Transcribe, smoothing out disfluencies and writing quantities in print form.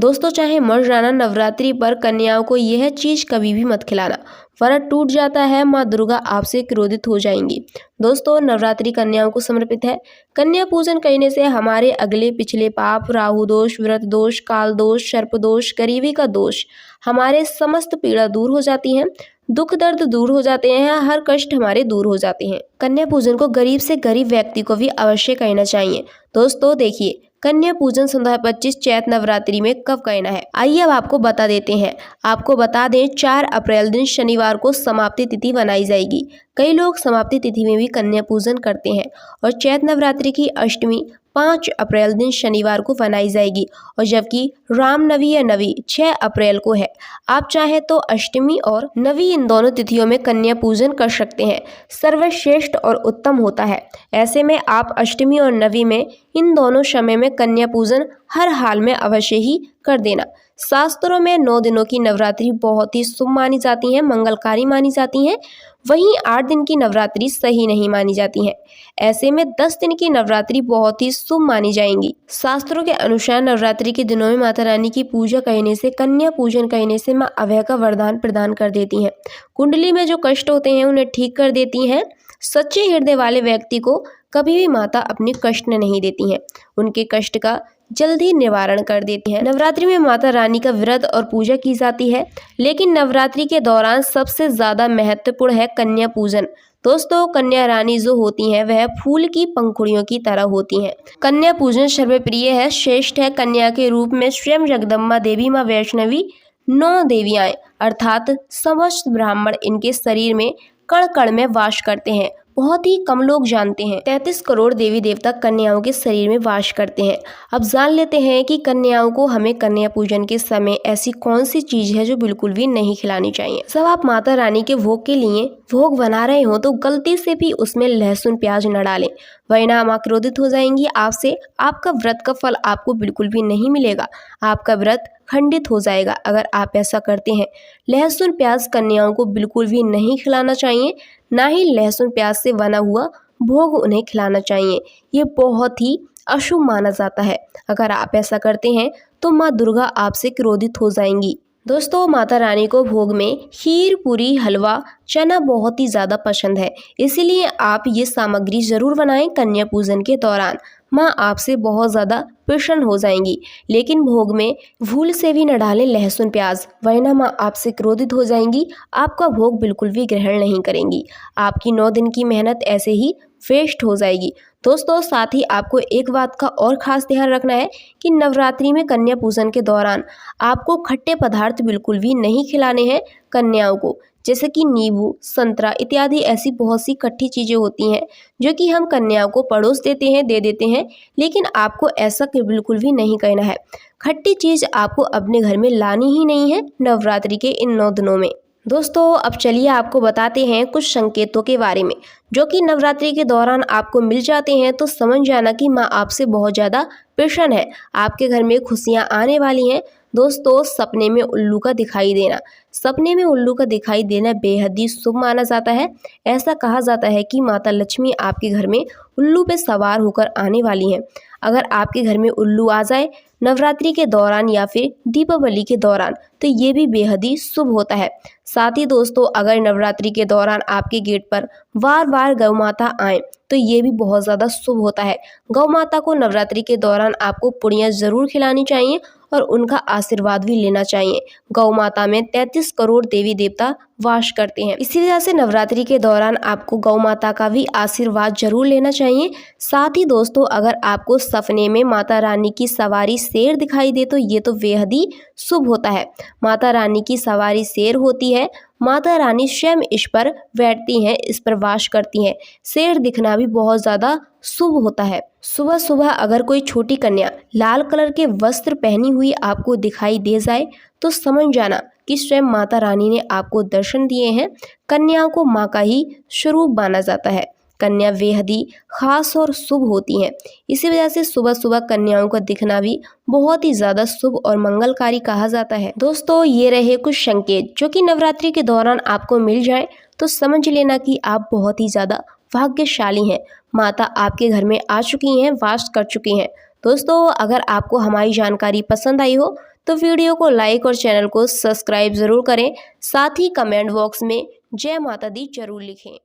दोस्तों, चाहे मर्दाना नवरात्रि पर कन्याओं को यह चीज कभी भी मत खिलाना, व्रत टूट जाता है, माँ दुर्गा आपसे क्रोधित हो जाएंगी। दोस्तों, नवरात्रि कन्याओं को समर्पित है। कन्या पूजन करने से हमारे अगले पिछले पाप, राहु दोष, व्रत दोष, काल दोष, सर्प दोष, गरीबी का दोष, हमारे समस्त पीड़ा दूर हो जाती है, दुख दर्द दूर हो जाते हैं, हर कष्ट हमारे दूर हो जाते हैं। कन्या पूजन को गरीब से गरीब व्यक्ति को भी अवश्य करना चाहिए। दोस्तों देखिए, कन्या पूजन 25 चैत नवरात्रि में कब करना है, आइए अब आपको बता देते हैं। आपको बता दें, 4 अप्रैल दिन शनिवार को समाप्ति तिथि बनाई जाएगी। कई लोग समाप्ति तिथि में भी कन्या पूजन करते हैं और चैत नवरात्रि की अष्टमी 5 अप्रैल दिन शनिवार को बनाई जाएगी और जबकि रामनवमी या नवी 6 अप्रैल को है। आप चाहें तो अष्टमी और नवी इन दोनों तिथियों में कन्या पूजन कर सकते हैं, सर्वश्रेष्ठ और उत्तम होता है। ऐसे में आप अष्टमी और नवी में इन दोनों समय में कन्या पूजन हर हाल में अवश्य ही कर देना। शास्त्रों में 9 दिनों की नवरात्रि बहुत ही शुभ मानी जाती हैं, मंगलकारी मानी जाती हैं। वहीं 8 दिन की नवरात्रि सही नहीं मानी जाती हैं। ऐसे में 10 दिन की नवरात्रि बहुत ही शुभ मानी जाएंगी। शास्त्रों के अनुसार नवरात्रि के दिनों में माता रानी की पूजा करने से, कन्या पूजन करने से माँ अभय का वरदान प्रदान कर देती हैं। कुंडली में जो कष्ट होते हैं उन्हें ठीक कर देती हैं। सच्चे हृदय वाले व्यक्ति को कभी भी माता अपने कष्ट नहीं देती हैं, उनके कष्ट का जल्दी निवारण कर देती हैं। नवरात्रि में माता रानी का व्रत और पूजा की जाती है, लेकिन नवरात्रि के दौरान सबसे ज्यादा महत्वपूर्ण है कन्या पूजन। दोस्तों, कन्या रानी जो होती हैं वह फूल की पंखुड़ियों की तरह होती हैं। कन्या पूजन सर्वप्रिय है, श्रेष्ठ है। कन्या के रूप में स्वयं जगदम्बा देवी, माँ वैष्णवी, 9 देवियाँ अर्थात समस्त ब्राह्मण इनके शरीर में कण कण में वास करते हैं। बहुत ही कम लोग जानते हैं 33 करोड़ देवी देवता कन्याओं के शरीर में वास करते हैं। अब जान लेते हैं कि कन्याओं को हमें कन्या पूजन के समय ऐसी कौन सी चीज है जो बिल्कुल भी नहीं खिलानी चाहिए। जब आप माता रानी के भोग के लिए भोग बना रहे हो तो गलती से भी उसमें लहसुन प्याज न डालें, वरना माँ क्रोधित हो जाएंगी आपसे। आपका व्रत का फल आपको बिल्कुल भी नहीं मिलेगा, आपका व्रत खंडित हो जाएगा अगर आप ऐसा करते हैं। लहसुन प्याज कन्याओं को बिल्कुल भी नहीं खिलाना चाहिए, ना ही लहसुन प्याज से बना हुआ भोग उन्हें खिलाना चाहिए। ये बहुत ही अशुभ माना जाता है। अगर आप ऐसा करते हैं तो माँ दुर्गा आपसे क्रोधित हो जाएंगी। दोस्तों, माता रानी को भोग में खीर, पूरी, हलवा, चना बहुत ही ज़्यादा पसंद है, इसीलिए आप ये सामग्री ज़रूर बनाएं कन्या पूजन के दौरान। माँ आपसे बहुत ज़्यादा प्रसन्न हो जाएंगी। लेकिन भोग में भूल से भी न डालें लहसुन प्याज, वरना माँ आपसे क्रोधित हो जाएंगी, आपका भोग बिल्कुल भी ग्रहण नहीं करेंगी। आपकी 9 दिन की मेहनत ऐसे ही वेस्ट हो जाएगी। दोस्तों, साथ ही आपको एक बात का और खास ध्यान रखना है कि नवरात्रि में कन्या पूजन के दौरान आपको खट्टे पदार्थ बिल्कुल भी नहीं खिलाने हैं कन्याओं को, जैसे कि नींबू, संतरा इत्यादि ऐसी बहुत सी खट्टी चीज़ें होती हैं जो कि हम कन्याओं को पड़ोस देते हैं, दे देते हैं, लेकिन आपको ऐसा बिल्कुल भी नहीं करना है। खट्टी चीज़ आपको अपने घर में लानी ही नहीं है नवरात्रि के इन 9 दिनों में। दोस्तों, अब चलिए आपको बताते हैं कुछ संकेतों के बारे में जो कि नवरात्रि के दौरान आपको मिल जाते हैं, तो समझ जाना कि माँ आपसे बहुत ज़्यादा प्रसन्न है, आपके घर में खुशियाँ आने वाली हैं। दोस्तों, सपने में उल्लू का दिखाई देना, सपने में उल्लू का दिखाई देना बेहद ही शुभ माना जाता है। ऐसा कहा जाता है कि माता लक्ष्मी आपके घर में उल्लू पे सवार होकर आने वाली हैं। अगर आपके घर में उल्लू आ जाए नवरात्रि के दौरान या फिर दीपावली के दौरान, तो ये भी बेहद ही शुभ होता है। साथ ही दोस्तों, अगर नवरात्रि के दौरान आपके गेट पर बार बार गौ माता आए तो ये भी बहुत ज़्यादा शुभ होता है। गौ माता को नवरात्रि के दौरान आपको पुड़ियाँ ज़रूर खिलानी चाहिए और उनका आशीर्वाद भी लेना चाहिए। गौ माता में 33 करोड़ देवी देवता वास करते हैं, इसी वजह से नवरात्रि के दौरान आपको गौ माता का भी आशीर्वाद जरूर लेना चाहिए। साथ ही दोस्तों, अगर आपको सपने में माता रानी की सवारी शेर दिखाई दे तो ये तो बेहद ही शुभ होता है। माता रानी की सवारी शेर होती है, माता रानी स्वयं इस पर बैठती हैं, इस पर वास करती हैं। शेर दिखना भी बहुत ज़्यादा शुभ होता है। सुबह सुबह अगर कोई छोटी कन्या लाल कलर के वस्त्र पहनी हुई आपको दिखाई दे जाए तो समझ जाना कि स्वयं माता रानी ने आपको दर्शन दिए हैं। कन्याओं को माँ का ही स्वरूप माना जाता है। कन्या बेहद ही खास और शुभ होती हैं, इसी वजह से सुबह सुबह कन्याओं का दिखना भी बहुत ही ज़्यादा शुभ और मंगलकारी कहा जाता है। दोस्तों, ये रहे कुछ संकेत जो कि नवरात्रि के दौरान आपको मिल जाए तो समझ लेना कि आप बहुत ही ज़्यादा भाग्यशाली हैं। माता आपके घर में आ चुकी हैं, वास कर चुकी हैं। दोस्तों, अगर आपको हमारी जानकारी पसंद आई हो तो वीडियो को लाइक और चैनल को सब्सक्राइब ज़रूर करें। साथ ही कमेंट बॉक्स में जय माता दी जरूर लिखें।